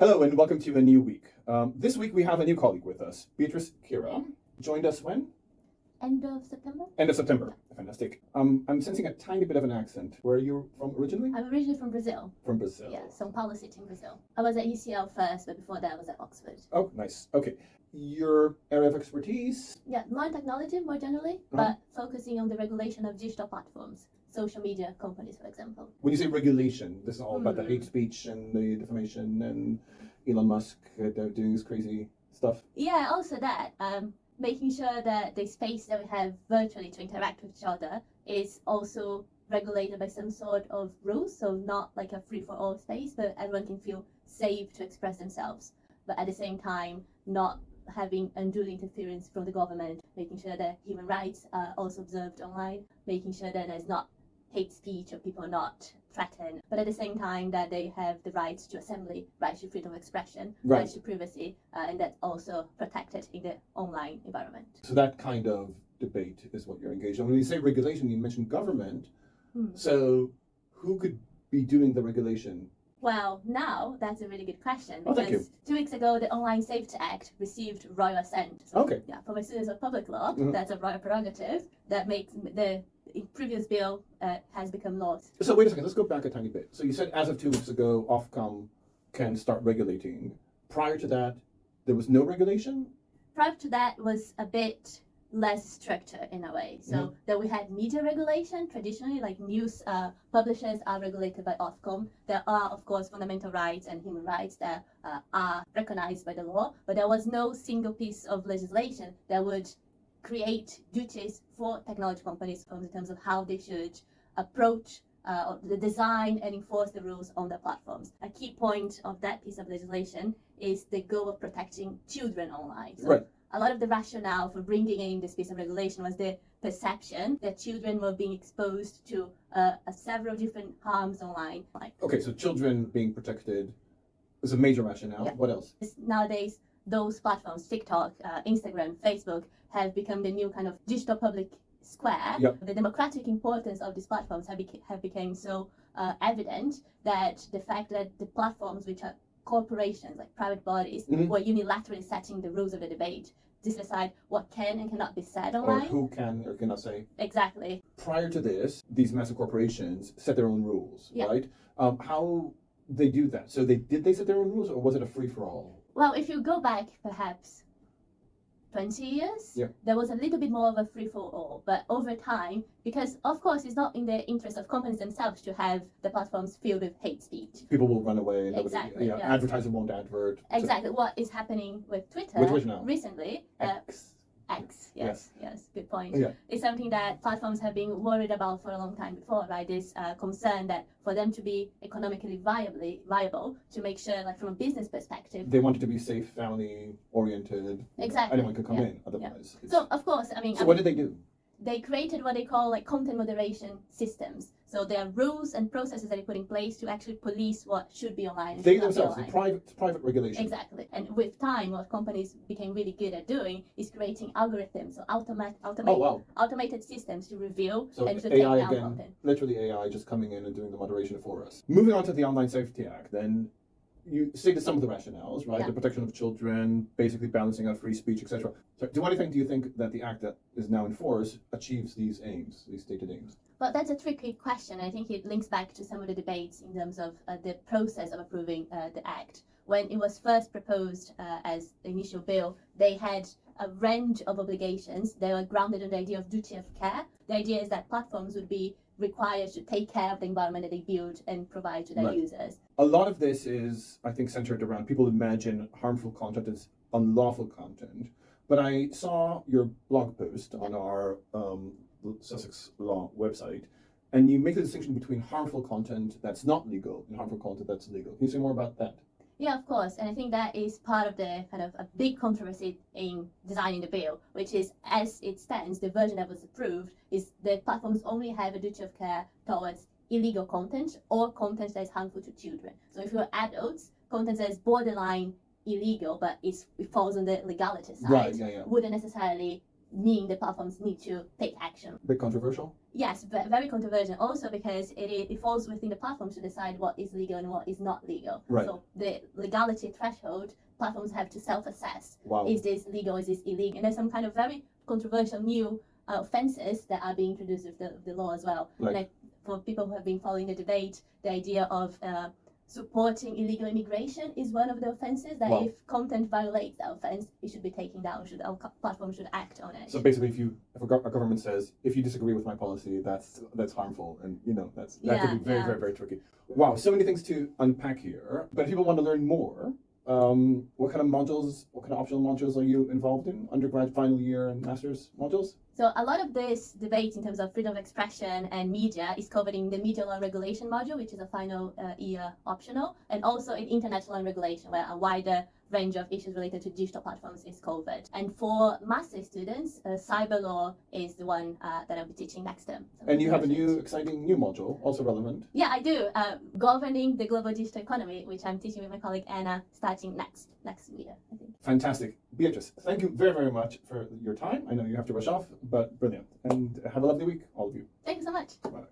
Hello and welcome to a new week. This week we have a new colleague with us. Beatriz Kira joined us when? End of September? End of September. Fantastic. I'm sensing a tiny bit of an accent. Where are you from originally? I'm originally from Brazil. From Brazil. Yeah, São Paulo City in Brazil. I was at UCL first, but before that I was at Oxford. Oh, nice. Okay. Your area of expertise? Yeah, not technology more generally, but focusing on the regulation of digital platforms, social media companies, for example. When you say regulation, this is all about the hate speech and the defamation and Elon Musk doing his crazy stuff. Yeah, also that. Making sure that the space that we have virtually to interact with each other is also regulated by some sort of rules, so not like a free-for-all space, but everyone can feel safe to express themselves, but at the same time not having unduly interference from the government, making sure that human rights are also observed online, making sure that there's not hate speech or people are not threatened, but at the same time that they have the rights to assembly, rights to freedom of expression, rights to privacy, and that's also protected in the online environment. So that kind of debate is what you're engaged in. When you say regulation, you mentioned government. So who could be doing the regulation? Well, now that's a really good question, Oh, thank you. because 2 weeks ago the Online Safety Act received royal assent. So, Okay. yeah, for my students of public law, that's a royal prerogative that makes the previous bill has become law. So wait a second, let's go back a tiny bit. So you said as of 2 weeks ago, Ofcom can start regulating. Prior to that, there was no regulation? Prior to that was a bit less structured in a way. So that we had media regulation, traditionally like news publishers are regulated by Ofcom. There are of course fundamental rights and human rights that are recognized by the law, but there was no single piece of legislation that would create duties for technology companies in terms of how they should approach the design and enforce the rules on their platforms. A key point of that piece of legislation is the goal of protecting children online. So a lot of the rationale for bringing in this piece of regulation was the perception that children were being exposed to several different harms online. Okay, so children being protected is a major rationale. Yeah. What else? Nowadays, those platforms, TikTok, Instagram, Facebook, have become the new kind of digital public square. The democratic importance of these platforms have become so evident that the fact that the platforms, which are corporations, like private bodies, were unilaterally setting the rules of the debate to decide what can and cannot be said online. Or who can or cannot say. Exactly. Prior to this, these massive corporations set their own rules, right? How they do that? So did they set their own rules, or was it a free-for-all? Well, if you go back perhaps 20 years, there was a little bit more of a free-for-all, but over time, because of course it's not in the interest of companies themselves to have the platforms filled with hate speech. People will run away. Exactly. Advertiser won't advert. Exactly. So, what is happening with Twitter recently? X. Yes. Good point. It's something that platforms have been worried about for a long time before, right? This concern that for them to be economically viable, to make sure, like from a business perspective, they want it to be safe, family-oriented. Exactly. Anyone could come in, otherwise. So, of course, So what did they do? They created what they call like content moderation systems. So there are rules and processes that they put in place to actually police what should be online. And they themselves, private regulation. Exactly. And with time, what companies became really good at doing is creating algorithms, so automated systems to review and to take down content. Literally AI just coming in and doing the moderation for us. Moving on to the Online Safety Act, then you stated some of the rationales, right? The protection of children, basically balancing out free speech, etc. So do you think that the act that is now in force achieves these aims, these stated aims? Well, that's a tricky question. I think it links back to some of the debates in terms of the process of approving the act. When it was first proposed as the initial bill, they had a range of obligations. They were grounded on the idea of duty of care. The idea is that platforms would be required to take care of the environment that they build and provide to their users. A lot of this is, I think, centered around people imagine harmful content as unlawful content. But I saw your blog post on our Sussex Law website, and you make the distinction between harmful content that's not legal and harmful content that's legal. Can you say more about that? Yeah, of course. And I think that is part of the kind of a big controversy in designing the bill, which is, as it stands, the version that was approved is the platforms only have a duty of care towards illegal content or content that is harmful to children. So if you're adults, content that is borderline illegal, but it falls on the legality side, wouldn't necessarily mean the platforms need to take action. Bit controversial. Yes, but very controversial also because it falls within the platforms to decide what is legal and what is not legal. Right. So the legality threshold, platforms have to self-assess. Wow. Is this legal? Is this illegal? And there's some kind of very controversial new offenses that are being introduced with the law as well. Like? Like for people who have been following the debate, the idea of supporting illegal immigration is one of the offenses that Wow. if content violates that offense, it should be taken down. Our platform should act on it. So basically, if a government says, if you disagree with my policy, that's harmful, and that could be very, very, very tricky. Wow, so many things to unpack here. But if people want to learn more, what kind of modules, what kind of optional modules are you involved in? Undergrad, final year, and master's modules? So a lot of this debate in terms of freedom of expression and media is covered in the media law and regulation module, which is a final year optional, and also in internet law and regulation, where a wider range of issues related to digital platforms is covered. And for master's students, cyber law is the one that I'll be teaching next term. And you have a new, exciting new module, also relevant. Yeah, I do. Governing the global digital economy, which I'm teaching with my colleague Anna, starting next year, I think. Fantastic. Beatriz, thank you very, very much for your time. I know you have to rush off, but brilliant. And have a lovely week, all of you. Thank you so much. Bye.